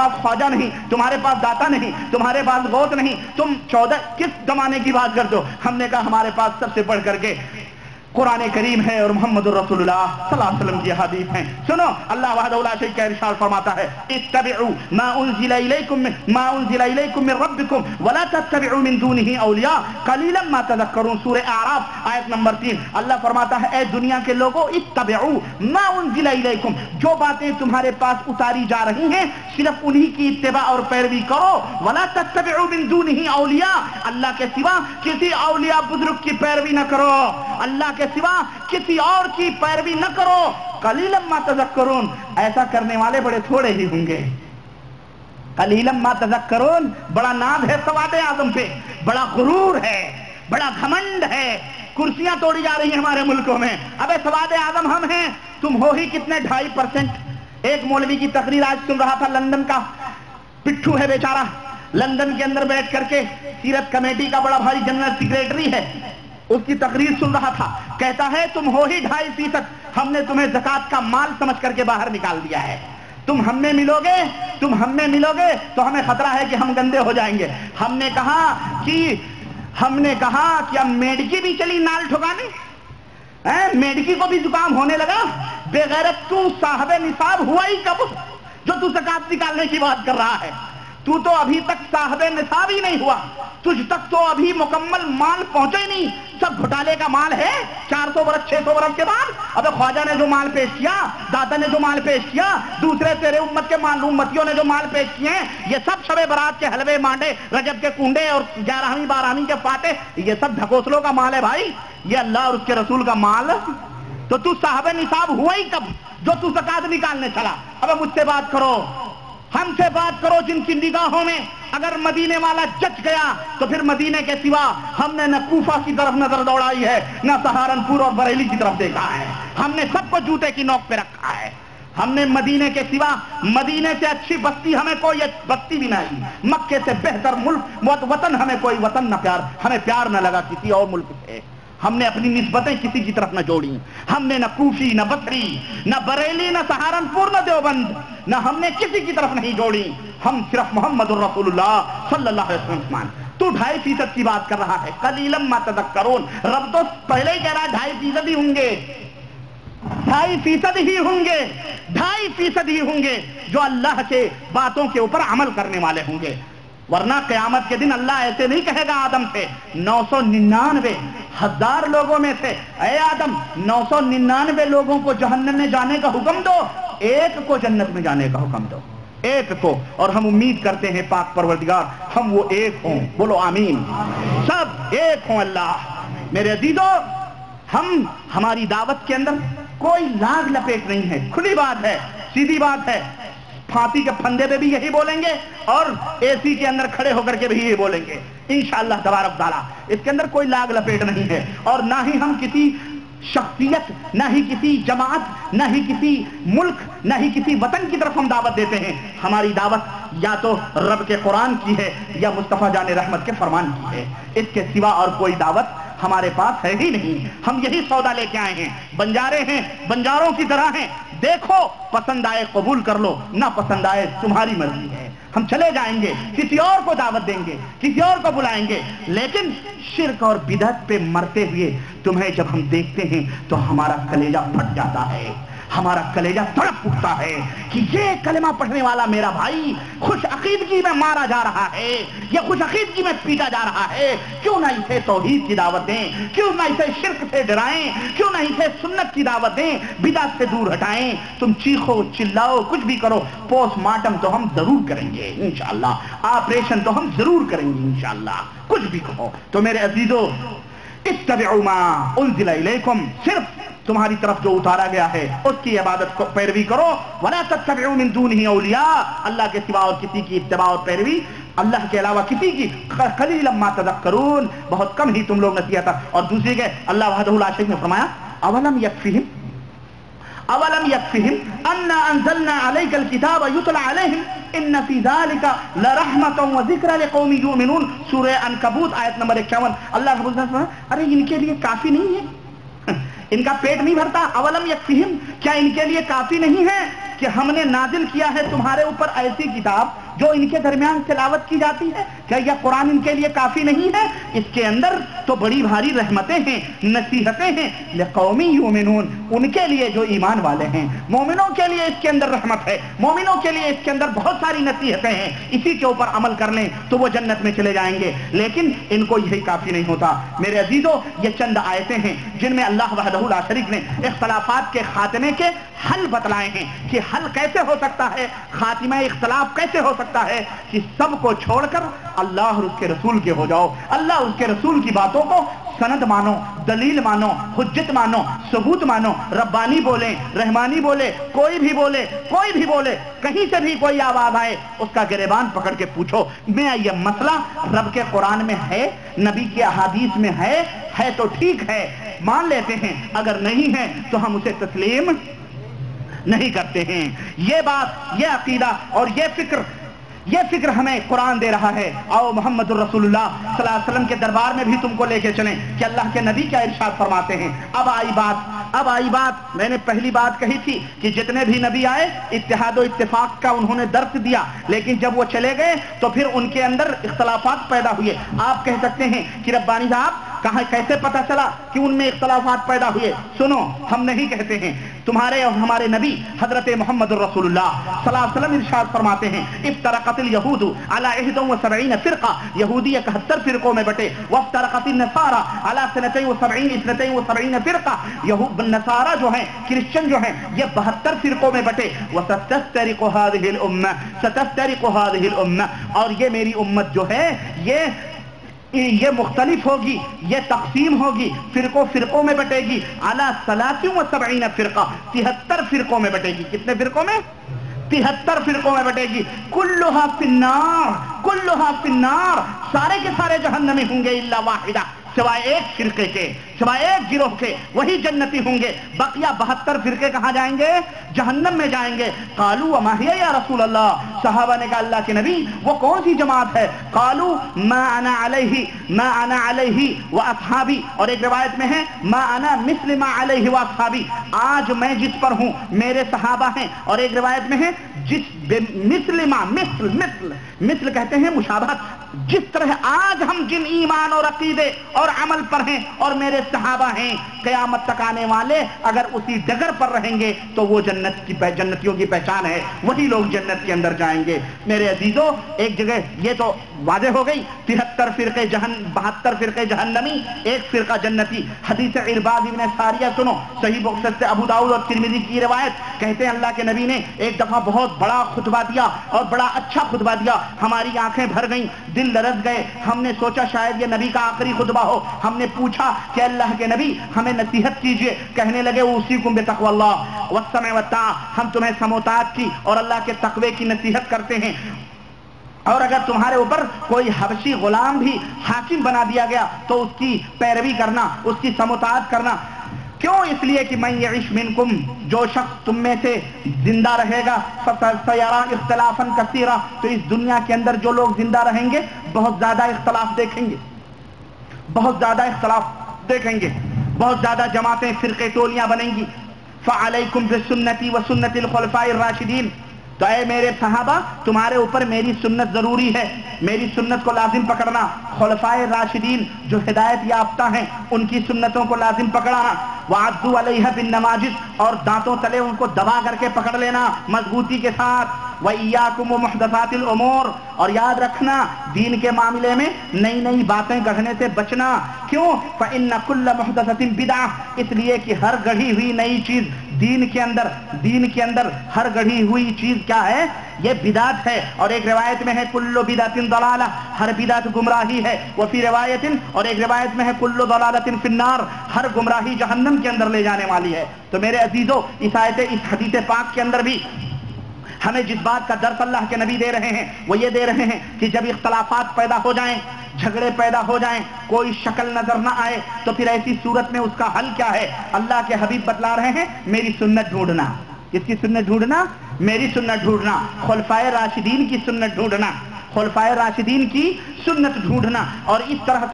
پاس خواجہ نہیں, تمہارے پاس داتا نہیں, تمہارے پاس غوث نہیں, تم 14 کس زمانے کی بات کرتے ہو؟ ہم نے کہا ہمارے پاس سب سے بڑھ کر کے قرآن کریم ہے اور محمد الرسول اللہ صلی اللہ علیہ وسلم کی حدیث ہیں. سنو, اللہ وحدہ لا شریک کا ارشاد فرماتا ہے اتبعوا ما انزل الیکم من ربکم ولا تتبعوا من دونه اولیاء قلیلا ما تذکرون. سورہ اعراف آیت نمبر 3. اللہ فرماتا ہے اے دنیا کے لوگوں, اتبعوا ما انزل الیکم, جو باتیں تمہارے پاس اتاری جا رہی ہیں صرف انہی کی اتباع اور پیروی کرو. ولا تتبعوا من دونه اولیاء, اللہ کے سوا کسی اولیاء بزرگ کی پیروی نہ کرو, اللہ کے سوا کسی اور کی پیروی نہ کرو. قلیلا ما تذکرون, ایسا کرنے والے بڑے تھوڑے ہی ہوں گے. قلیلا ما تذکرون, بڑا ناز ہے سواد اعظم پہ, بڑا غرور ہے, بڑا گھمنڈ ہے. کرسیاں توڑی جا رہی ہیں ہمارے ملکوں میں. ابے سواد اعظم ہم ہیں, تم ہو ہی کتنے, 2.5%. ایک مولوی کی تقریر آج سن رہا تھا, لندن کا پٹھو ہے بیچارہ, لندن کے اندر بیٹھ کر کے سیرت کمیٹی کا بڑا بھاری جنرل سیکریٹری ہے, اس کی تقریر سن رہا تھا. کہتا ہے تم ہو ہی 2.5%, ہم نے تمہیں زکوٰۃ کا مال سمجھ کر کے باہر نکال دیا ہے. تم ہم میں ملو گے تو ہمیں خطرہ ہے کہ ہم گندے ہو جائیں گے. ہم نے کہا کہ اب میڈکی بھی چلی نال ٹھکانے, میڈکی کو بھی زکام ہونے لگا. بے غیرت, تو صاحب نصاب ہوا ہی کب جو تو زکوٰۃ نکالنے کی بات کر رہا ہے؟ تو ابھی تک صاحب نصاب ہی نہیں ہوا, تجھ تک تو ابھی مکمل مال پہنچے ہی نہیں. سب گھٹالے کا مال ہے 400 برس 600 برس کے بعد. ابے خواجہ نے جو مال پیش کیا, داتا نے جو مال پیش کیا, دوسرے تیرے امت کے امتیوں نے جو مال پیش کیے ہیں, یہ سب شب برات کے حلوے مانڈے, رجب کے کنڈے اور 11ویں 12ویں کے فاتح, یہ سب ڈھکوسلوں کا مال ہے بھائی. یہ اللہ اور اس کے رسول کا مال. تو صاحب نصاب ہوا ہی کب جو تو زکوٰۃ نکالنے چلا؟ ابے مجھ سے بات کرو, ہم سے بات کرو جن کی نگاہوں میں اگر مدینے والا جچ گیا تو پھر مدینے کے سوا ہم نے نہ کوفہ کی طرف نظر دوڑائی ہے, نہ سہارنپور اور بریلی کی طرف دیکھا ہے. ہم نے سب کو جوتے کی نوک پہ رکھا ہے. ہم نے مدینے کے سوا, مدینے سے اچھی بستی ہمیں کوئی بستی بھی نہیں, مکے سے بہتر ملک وطن ہمیں کوئی وطن نہ ہمیں پیار نہ لگا کسی اور ملک سے. ہم نے اپنی نسبتیں کسی کی طرف نہ جوڑی. ہم نے نہ کوفی, نہ بصری, نہ بریلی, نہ سہارنپور, نہ دیوبند, نہ ہم نے کسی کی طرف نہیں جوڑی. ہم صرف محمد الرسول اللہ صلی اللہ علیہ وسلم. تو 2.5% کی بات کر رہا ہے. قلیلا ما تذکرون, رب تو پہلے ہی کہہ رہا ہے 2.5% ہی ہوں گے, 2.5% ہی ہوں گے, 2.5% ہی ہوں گے جو اللہ کے باتوں کے اوپر عمل کرنے والے ہوں گے. ورنہ قیامت کے دن اللہ ایسے نہیں کہے گا آدم سے 999,000 لوگوں میں سے, اے آدم 999 لوگوں کو جہنم میں جانے کا حکم دو, ایک کو جنت میں جانے کا حکم دو, ایک کو. اور ہم امید کرتے ہیں پاک پروردگار ہم وہ ایک ہوں. بولو آمین. سب ایک ہوں. اللہ میرے عزیزو, ہماری دعوت کے اندر کوئی لاگ لپیٹ نہیں ہے, کھلی بات ہے, سیدھی بات ہے. پھانسی کے پھندے پہ بھی یہی بولیں گے اور اے سی کے اندر کھڑے ہو کر کے بھی یہی بولیں گے انشاءاللہ تبارک تعالیٰ. اس کے اندر کوئی لاگ لپیٹ نہیں ہے, اور نہ ہی ہم کسی شخصیت, نہ ہی کسی جماعت, نہ ہی کسی ملک, نہ ہی کسی وطن کی طرف ہم دعوت دیتے ہیں. ہماری دعوت یا تو رب کے قرآن کی ہے یا مصطفیٰ جان رحمت کے فرمان کی ہے. اس کے سوا اور کوئی دعوت ہمارے پاس ہے ہی نہیں. ہم یہی سودا لے کے آئے ہیں, بنجارے ہیں, بنجاروں کی طرح ہیں. دیکھو, پسند آئے قبول کر لو, نہ پسند آئے تمہاری مرضی ہے. ہم چلے جائیں گے, کسی اور کو دعوت دیں گے, کسی اور کو بلائیں گے, لیکن شرک اور بدعت پہ مرتے ہوئے تمہیں جب ہم دیکھتے ہیں تو ہمارا کلیجہ پھٹ جاتا ہے, ہمارا کلیجہ تڑپ اٹھتا ہے کہ یہ کلمہ پڑھنے والا میرا بھائی خوش عقیدگی میں مارا جا رہا ہے, یہ خوش عقیدگی میں پیٹا جا رہا ہے. کیوں نہ اسے توحید کی دعوت دیں, کیوں نہ اسے شرک سے ڈرائیں, کیوں نہ اسے سنت کی دعوت دیں, بدعت سے دور ہٹائیں. تم چیخو چلاؤ, کچھ بھی کرو, پوسٹ مارٹم تو ہم ضرور کریں گے انشاءاللہ, آپریشن تو ہم ضرور کریں گے انشاءاللہ, کچھ بھی کہو. تو میرے عزیزو, اتبعوا ما انزل الیکم, صرف تمہاری طرف جو اتارا گیا ہے اس کی عبادت کو پیروی کرو. ولا تتبعوا من دونه اولیاء, اللہ کے سوا اور کسی کی اتباع اور پیروی, اللہ کے علاوہ کسی کی, قلیلا ما تذکرون, بہت کم ہی تم لوگ نصیحت. اور دوسری کہ اللہ وحدہ لا شریک نے فرمایا اولم یکفہم انا انزلنا علیک الکتاب یتلی علیہم ان فی ذلک لرحمۃ وذکر لقوم یؤمنون. سورہ عنکبوت آیت نمبر 51. اللہ رب العزت فرمایا ارے ان کے لیے کافی نہیں ہے, ان کا پیٹ نہیں بھرتا؟ اولم یکفیہم، کیا ان کے لیے کافی نہیں ہے کہ ہم نے نازل کیا ہے تمہارے اوپر ایسی کتاب جو ان کے درمیان تلاوت کی جاتی ہے؟ کیا یہ قرآن ان کے لیے کافی نہیں ہے؟ اس کے اندر تو بڑی بھاری رحمتیں ہیں، نصیحتیں ہیں، لقوم یؤمنون، ان کے لیے جو ایمان والے ہیں، مومنوں کے لیے اس کے اندر رحمت ہے، مومنوں کے لیے اس کے اندر بہت ساری نصیحتیں ہیں، اسی کے اوپر عمل کر لیں تو وہ جنت میں چلے جائیں گے، لیکن ان کو یہی کافی نہیں ہوتا۔ میرے عزیزو، یہ چند آیتیں ہیں جن میں اللہ وحدہ لا شریک نے اختلافات کے خاتمے کے حل بتلائے ہیں کہ حل کیسے ہو سکتا ہے، خاتمہ اختلاف کیسے ہو سکتا ہے، کہ سب کو چھوڑ کر اللہ اور اس کے رسول کے ہو جاؤ، اللہ اس کے رسول کی باتوں کو سند مانو، دلیل مانو، حجت مانو، ثبوت مانو، ربانی بولیں، رحمانی بولے، کوئی بھی بولے، کہیں سے بھی کوئی آواز آئے اس کا گریبان پکڑ کے پوچھو میں یہ مسئلہ رب کے قرآن میں ہے، نبی کی احادیث میں ہے تو ٹھیک ہے، مان لیتے ہیں، اگر نہیں ہے تو ہم اسے تسلیم نہیں کرتے ہیں۔ یہ بات، یہ عقیدہ اور یہ فکر ہمیں قرآن دے رہا ہے۔ آؤ محمد الرسول اللہ صلی اللہ علیہ وسلم کے دربار میں بھی تم کو لے کے چلیں کہ اللہ کے نبی کیا ارشاد فرماتے ہیں۔ اب آئی بات میں نے پہلی بات کہی تھی کہ جتنے بھی نبی آئے اتحاد و اتفاق کا انہوں نے درس دیا، لیکن جب وہ چلے گئے تو پھر ان کے اندر اختلافات پیدا ہوئے۔ آپ کہہ سکتے ہیں کہ ربانی صاحب کہاں کیسے پتا چلا کہ ان میں اختلافات پیدا ہوئے؟ سنو، ہم نہیں کہتے ہیں، تمہارے اور ہمارے نبی حضرت محمد الرسول اللہ صلی اللہ علیہ وسلم ارشاد فرماتے ہیں، افترقت الیہود علی 71 فرقہ، یہودی 71 فرقوں میں بٹے، وافترقت النصارى علی 72 فرقہ، نصارہ جو ہیں، کرسچن جو ہیں، یہ 72 فرقوں میں بٹے، وستفترق هذه الامہ، اور یہ میری امت جو ہے یہ مختلف ہوگی، یہ تقسیم ہوگی، فرقوں میں بٹے گی، علی 73 فرقہ، 73 فرقوں میں بٹے گی۔ کتنے فرقوں میں؟ 73 فرقوں میں بٹے گی۔ کلھا فی النار، سارے کے سارے جہنمی ہوں گے، الا واحدہ، سوائے ایک فرقے کے، سوائے ایک گروہ کے، وہی جنتی ہوں گے، بقیہ 72 فرقے کہاں جائیں گے؟ جہنم میں جائیں گے۔ قالوا وما هي یا رسول اللہ، صحابہ نے کہا اللہ کے نبی وہ کون سی جماعت ہے؟ قالوا ما انا علیہ واصحابی، اور ایک روایت میں ہے ما انا مثل ما علیہ واصحابی، آج میں جس پر ہوں میرے صحابہ ہیں، اور ایک روایت میں ہے مثل کہتے ہیں مشابہت، جس طرح آج ہم جن ایمان اور عقیدے اور عمل پر ہیں اور میرے صحابہ ہیں، قیامت تک آنے والے اگر اسی ڈگر پر رہیں گے تو وہ جنتیوں کی پہچان ہے، وہی لوگ جنت کے اندر جائیں گے۔ میرے عزیزو، ایک جگہ یہ تو واضح ہو گئی، 72 فرقے جہنمی، ایک فرقہ جنتی۔ حدیث عرباض ابن ساریہ سنو، صحیح بخاری سے ابو داؤد اور ترمذی کی روایت، کہتے ہیں اللہ کے نبی نے ایک دفعہ بہت بڑا خطبہ دیا اور بڑا اچھا خطبہ دیا، ہماری آنکھیں بھر گئیں، دل لرز گئے، ہم نے سوچا شاید یہ نبی کا آخری خطبہ ہو، ہم نے پوچھا کہ اللہ کے نبی ہمیں نصیحت کیجئے، کہنے لگے اوصیکم بتقوی اللہ والسمع والطاعہ، ہم تمہیں سمع و طاعت کی اور اللہ کے تقوی کی نصیحت کرتے ہیں، اور اگر تمہارے اوپر کوئی حبشی غلام بھی حاکم بنا دیا گیا تو اس کی پیروی کرنا، اس کی سمع و طاعت کرنا۔ کیوں؟ اس لیے کہ من یعش منکم، جو شخص تم میں سے زندہ رہے گا، فسیرا اختلافا کثیرا، تو اس دنیا کے اندر جو لوگ زندہ رہیں گے بہت زیادہ اختلاف دیکھیں گے، بہت زیادہ جماعتیں، فرقے، ٹولیاں بنیں گی۔ فعلیکم بسنتی وسنت الخلفاء الراشدین، تو اے میرے صحابہ تمہارے اوپر میری سنت ضروری ہے، میری سنت کو لازم پکڑنا، خلفاء راشدین جو ہدایت یافتہ ہیں ان کی سنتوں کو لازم پکڑانا، وعضوا علیہ بالنواجذ، اور دانتوں تلے ان کو دبا کر کے پکڑ لینا مضبوطی کے ساتھ، وَإِيَّاكُمْ وَمُحْدَثَاتِ الْأُمُورِ، اور یاد رکھنا دین کے معاملے میں نئی باتیں گڑھنے سے بچنا۔ کیوں؟ فَإِنَّ كُلَّ مُحْدَثَةٍ بِدْعَةٍ، اس لیے کہ ہر گڑھی ہوئی نئی چیز دین کے اندر ہر گڑھی ہوئی چیز کیا ہے؟ یہ بدعت ہے، اور ایک روایت میں ہے کل بدعت ضلالہ، ہر بدعت گمراہی ہے، وفی روایت، اور ایک روایت میں ہے کل ضلالۃ فی النار، ہر گمراہی جہنم کے اندر لے جانے والی ہے۔ تو میرے عزیزو، اس حدیث پاک کے اندر بھی ہمیں جس بات کا درس اللہ کے نبی دے رہے ہیں وہ یہ دے رہے ہیں کہ جب اختلافات پیدا ہو جائیں، جھگڑے پیدا ہو جائیں، کوئی شکل نظر نہ آئے، تو پھر ایسی صورت میں اس کا حل کیا ہے؟ اللہ کے حبیب بتلا رہے ہیں میری سنت ڈھونڈنا۔ کس کی سنت ڈھونڈنا؟ میری سنت ڈھونڈنا، خلفائے راشدین کی سنت ڈھونڈنا، خلفائے راشدین کی سنت ڈھونڈنا، اور اس طرح